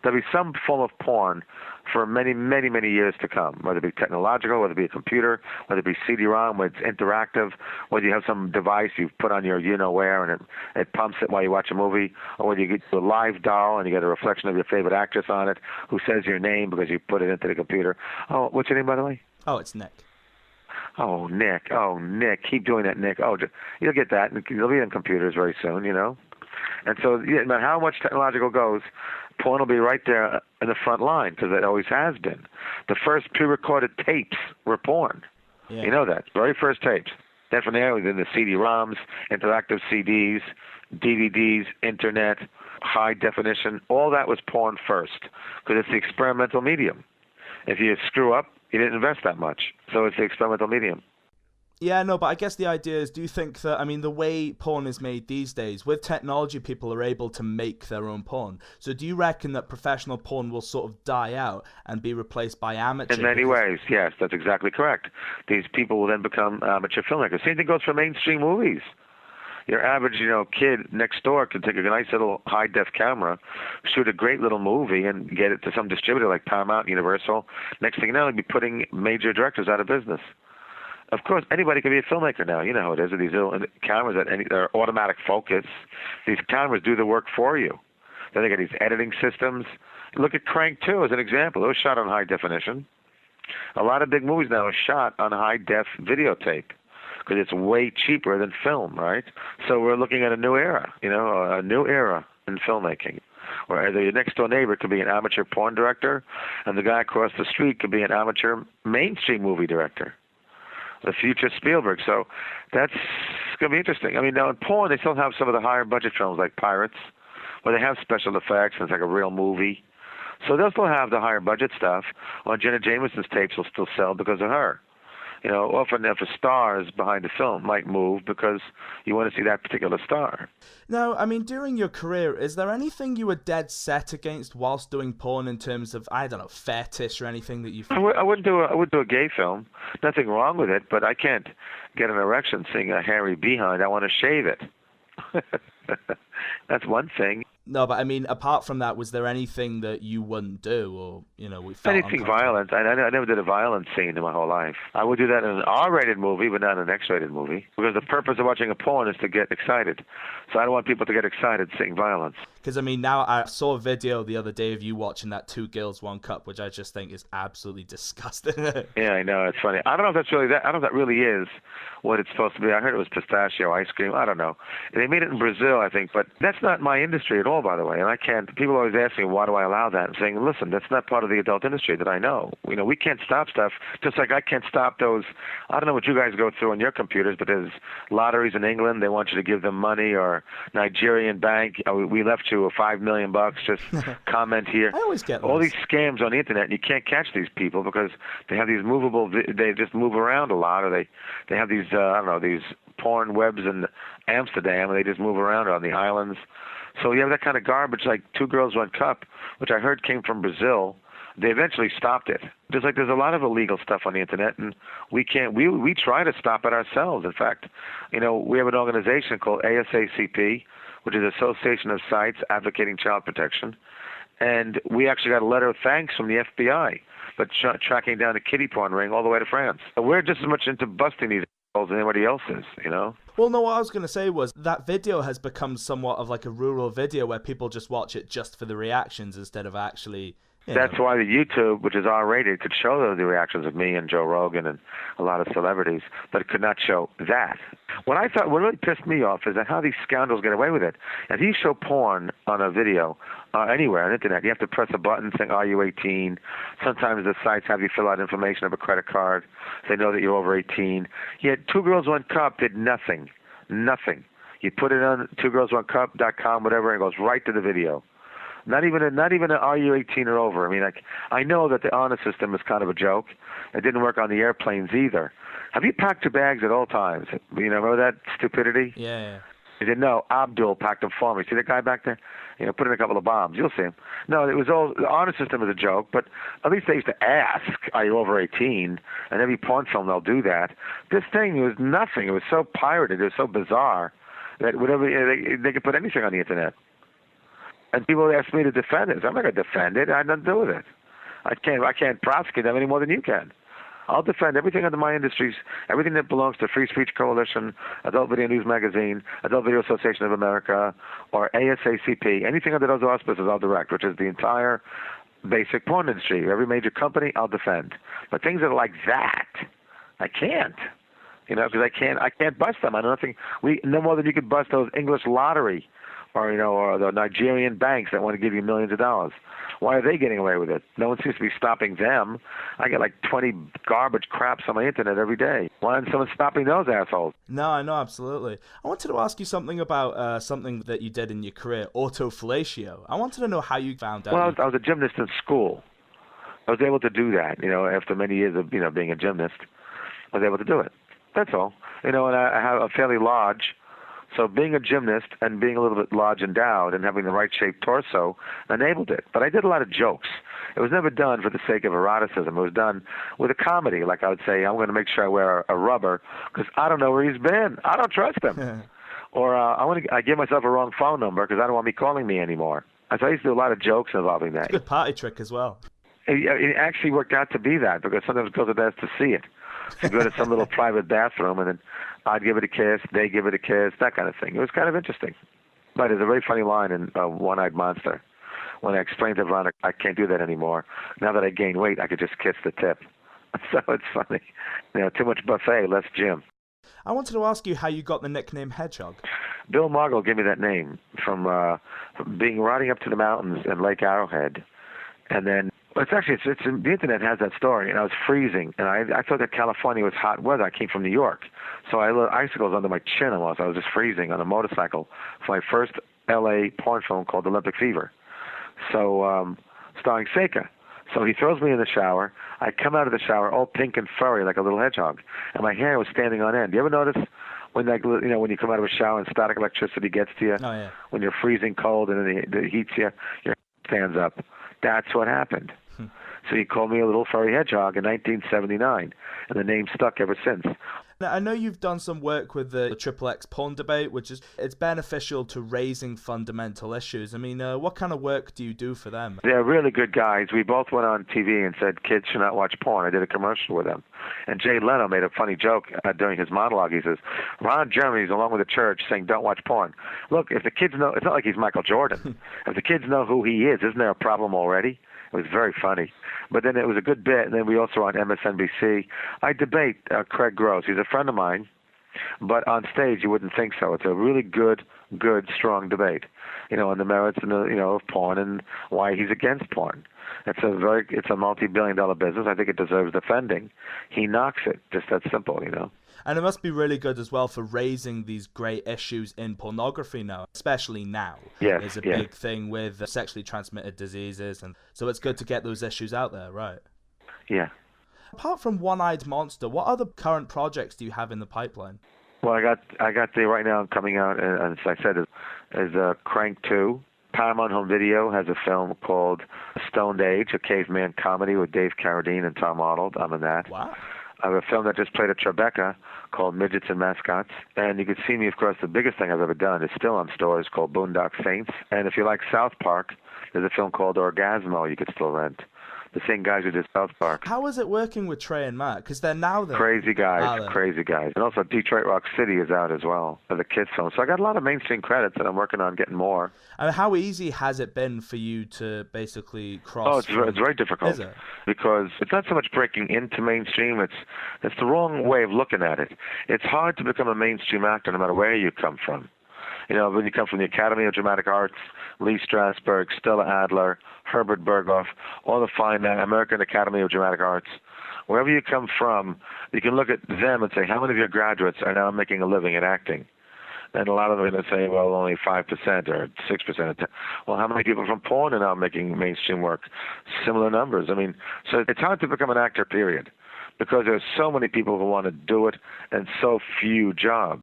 there'll be some form of porn for many, many, many years to come, whether it be technological, whether it be a computer, whether it be CD-ROM, whether it's interactive, whether you have some device you put on your you-know-where and it pumps it while you watch a movie, or whether you get a live doll and you get a reflection of your favorite actress on it who says your name because you put it into the computer. Oh, what's your name, by the way? Oh, it's Nick. Oh, Nick. Oh, Nick. Keep doing that, Nick. Oh, you'll get that. You'll be in computers very soon, you know. And so, no matter how much technological goes, porn will be right there in the front line because it always has been. The first pre-recorded tapes were porn. Yeah. You know that. Very first tapes. Then from there, within the CD-ROMs, interactive CDs, DVDs, internet, high definition, all that was porn first because it's the experimental medium. If you screw up, you didn't invest that much. So it's the experimental medium. Yeah, no, but I guess the idea is, do you think that, I mean, the way porn is made these days, with technology, people are able to make their own porn. So do you reckon that professional porn will sort of die out and be replaced by amateur? In many ways, yes, that's exactly correct. These people will then become amateur filmmakers. Same thing goes for mainstream movies. Your average, kid next door can take a nice little high-def camera, shoot a great little movie, and get it to some distributor like Paramount, Universal. Next thing you know, they'll be putting major directors out of business. Of course, anybody can be a filmmaker now. You know how it is with these little cameras that they're automatic focus. These cameras do the work for you. Then they got these editing systems. Look at Crank 2 as an example. It was shot on high definition. A lot of big movies now are shot on high-def videotape because it's way cheaper than film, right? So we're looking at a new era, a new era in filmmaking, where the next-door neighbor could be an amateur porn director, and the guy across the street could be an amateur mainstream movie director. The future Spielberg. So that's going to be interesting. I mean, now in porn, they still have some of the higher budget films like Pirates, where they have special effects and it's like a real movie. So they'll still have the higher budget stuff. Or Jenna Jameson's tapes will still sell because of her. Often if a star is behind the film, might move because you want to see that particular star. Now, I mean, during your career, is there anything you were dead set against whilst doing porn in terms of, I don't know, fetish or anything that you... I wouldn't do a gay film. Nothing wrong with it, but I can't get an erection seeing a hairy behind. I want to shave it. That's one thing. No, but I mean, apart from that, was there anything that you wouldn't do, or we felt anything violent? I never did a violent scene in my whole life. I would do that in an R-rated movie, but not an X-rated movie, because the purpose of watching a porn is to get excited. So I don't want people to get excited seeing violence. Because I mean, now I saw a video the other day of you watching that 2 Girls 1 Cup, which I just think is absolutely disgusting. Yeah, I know, it's funny. I don't know if that's really that. I don't know if that really is what it's supposed to be. I heard it was pistachio ice cream. I don't know. They made it in Brazil, I think, but that's not my industry at all, by the way. And I can't. People always ask me, why do I allow that? I'm saying, listen, that's not part of the adult industry that I know. We can't stop stuff. Just like I can't stop those. I don't know what you guys go through on your computers, but there's lotteries in England. They want you to give them money, or Nigerian bank. We left you $5 million. Just comment here. I always get all these scams on the internet, and you can't catch these people because they have these movable. They just move around a lot, or they have these these porn webs in Amsterdam, and they just move around on the islands. So you have that kind of garbage like 2 Girls 1 Cup, which I heard came from Brazil. They eventually stopped it. There's a lot of illegal stuff on the internet, and we can't. We try to stop it ourselves. In fact, we have an organization called ASACP, which is Association of Sites Advocating Child Protection, and we actually got a letter of thanks from the FBI, but tracking down a kiddie porn ring all the way to France. So we're just as much into busting these as anybody else is, Well, no, what I was going to say was that video has become somewhat of like a rural video where people just watch it just for the reactions instead of actually... That's why the YouTube, which is R-rated, could show the reactions of me and Joe Rogan and a lot of celebrities, but it could not show that. What really pissed me off is that how these scoundrels get away with it. If you show porn on a video anywhere on the internet, you have to press a button saying, are you 18? Sometimes the sites have you fill out information of a credit card. They know that you're over 18. Yet 2 Girls 1 Cup did nothing. Nothing. You put it on 2girls1cup.com, whatever, and it goes right to the video. Not even a are you 18 or over. I mean, I know that the honor system is kind of a joke. It didn't work on the airplanes either. Have you packed your bags at all times? Remember that stupidity? Yeah. He said, no, Abdul packed them for me. See that guy back there? Put in a couple of bombs. You'll see him. No, it was all, the honor system is a joke, but at least they used to ask, are you over 18? And every porn film, they'll do that. This thing was nothing. It was so pirated. It was so bizarre that whatever they could put anything on the internet. And people ask me to defend it. I'm not going to defend it. I have nothing to do with it. I can't prosecute them any more than you can. I'll defend everything under my industries, everything that belongs to Free Speech Coalition, Adult Video News Magazine, Adult Video Association of America, or ASACP. Anything under those auspices I'll direct, which is the entire basic porn industry. Every major company I'll defend. But things that are like that, I can't. Because I can't bust them. I don't think no more than you could bust those English lottery, or the Nigerian banks that want to give you millions of dollars. Why are they getting away with it? No one seems to be stopping them. I get like 20 garbage craps on my internet every day. Why isn't someone stopping those assholes? No, I know, absolutely. I wanted to ask you something about something that you did in your career, autofellatio. I wanted to know how you found out. Well, I was a gymnast in school. I was able to do that, after many years of, being a gymnast. I was able to do it. That's all. And I have a fairly large, so being a gymnast and being a little bit large endowed and having the right shaped torso enabled it. But I did a lot of jokes. It was never done for the sake of eroticism. It was done with a comedy. Like I would say, I'm going to make sure I wear a rubber because I don't know where he's been. I don't trust him. Or I give myself a wrong phone number because I don't want me calling me anymore. So I used to do a lot of jokes involving that. It's a good party trick as well. It actually worked out to be that because sometimes girls are best to see it. You go to some little private bathroom and then I'd give it a kiss, they give it a kiss, that kind of thing. It was kind of interesting. But there's a very funny line in One-Eyed Monster when I explained to Veronica, I can't do that anymore. Now that I gain weight, I could just kiss the tip. So it's funny. Too much buffet, less gym. I wanted to ask you how you got the nickname Hedgehog. Bill Margle gave me that name from riding up to the mountains in Lake Arrowhead. And then the internet has that story, and I was freezing, and I thought that California was hot weather. I came from New York, so I had icicles under my chin almost. I was just freezing on a motorcycle for my first L.A. porn film called Olympic Fever, so starring Seika. So he throws me in the shower. I come out of the shower all pink and furry like a little hedgehog, and my hair was standing on end. You ever notice when when you come out of a shower and static electricity gets to you? Oh, yeah. When you're freezing cold and then it heats you, your hair stands up. That's what happened. So he called me a little furry hedgehog in 1979, and the name stuck ever since. Now, I know you've done some work with the XXX Porn Debate, it's beneficial to raising fundamental issues. I mean, what kind of work do you do for them? They're really good guys. We both went on TV and said kids should not watch porn. I did a commercial with them. And Jay Leno made a funny joke during his monologue. He says, Ron Jeremy's along with the church saying don't watch porn. Look, if the kids know, it's not like he's Michael Jordan. If the kids know who he is, isn't there a problem already? It was very funny. But then it was a good bit, and then we also on MSNBC. I debate Craig Gross. He's a friend of mine, but on stage you wouldn't think so. It's a really good, strong debate, on the merits of porn and why he's against porn. It's a multi-billion-dollar business. I think it deserves defending. He knocks it, just that simple, And it must be really good as well for raising these great issues in pornography now, especially now. Yes, there's a big thing with sexually transmitted diseases, and so it's good to get those issues out there, right? Yeah. Apart from One-Eyed Monster, what other current projects do you have in the pipeline? Well, I got right now coming out, as I said, is Crank 2. Paramount Home Video has a film called Stoned Age, a caveman comedy with Dave Carradine and Tom Arnold. I'm in that. Wow. I have a film that just played at Tribeca called Midgets and Mascots. And you can see me, of course, the biggest thing I've ever done is still on stores called Boondock Saints. And if you like South Park, there's a film called Orgasmo you could still rent. The same guys who did South Park. How is it working with Trey and Matt? Because they're now there. Crazy guys. And also Detroit Rock City is out as well for the kids film. So I got a lot of mainstream credits that I'm working on getting more. And how easy has it been for you to basically cross? Oh, it's very difficult. Is it? Because it's not so much breaking into mainstream. It's the wrong way of looking at it. It's hard to become a mainstream actor no matter where you come from. When you come from the Academy of Dramatic Arts, Lee Strasberg, Stella Adler, Herbert Berghoff, all the fine American Academy of Dramatic Arts, wherever you come from, you can look at them and say, how many of your graduates are now making a living in acting? And a lot of them are going to say, well, only 5% or 6%. Well, how many people from porn are now making mainstream work? Similar numbers. I mean, so it's hard to become an actor, period, because there's so many people who want to do it and so few jobs.